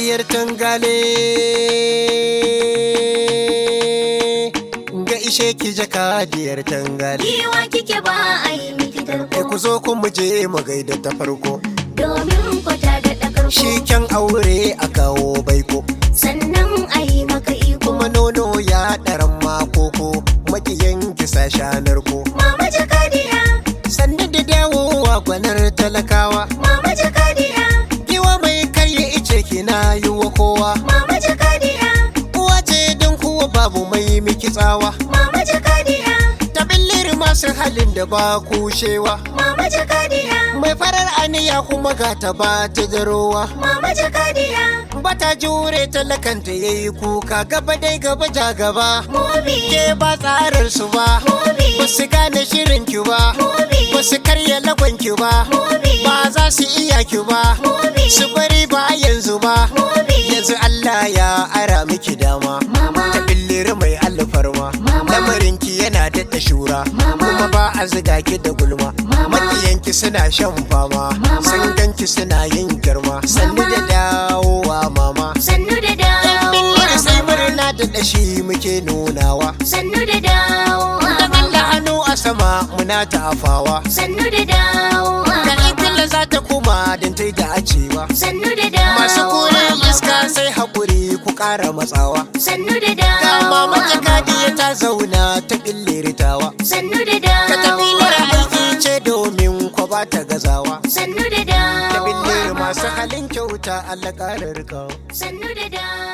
jakadiyar tangale ga ishe ki jakadiyar tangale Giwa kike ba a yi miki tarko ku zo kun muje mu gaida ta farko domin kwata da ɗakarko shi kyan aure a kawo baiko sannan a yi maka iko kuma nono ya ɗaran makoko makiyan kisa shanar ko Mama jakadiya sannan da dawowa gwanar talakawa Mama jakadiya giwa mai karya ice kina yi wa kowa Mama jakadiya uwa ce don kuwa babu mai miki tsawa Mama jakadiya tabillir masu halin da ba kushewa Mama jakadiya mai farar aniya kuma ga ta ba ta darowa Mama jakadiya bata jure talakanta yayi kuka gaba dai gaba ja gaba Momi ke ba tsarar su ba Momi ba su gane shirin ki ba Momi ba su karya lagon ki ba Momi ba za su iya ki ba Momi su bari ba yanzu ba Momi yanzu Allah ya ara miki dama Mama ta billiri mai alfarma Mama. lamarin ki yana daɗa shura Mama. kuma ba a ziga ki da gulma Mama. makiyanki suna shan fama Mama. sun ganki suna yin girma sannu da dawowa mama sannu da dawowa billiri sai murna da dashi muke nunawa sannu da dawowa da billa hannu a sama muna tafawa sannu da dawowa da ibilla za ta koma don ta da acewa sannu da dawowa masu koren iska sai haƙuri ku ƙara matsawa sannu da ga mama dawowa jakadiya ta zauna ta billiritawa sannu da dawowa ka tafi lara aiki ce domin kwa ba ta gazawa sannu da ta billir dawowa masu halin kyauta Allah ƙarar kawo sannu da dawowa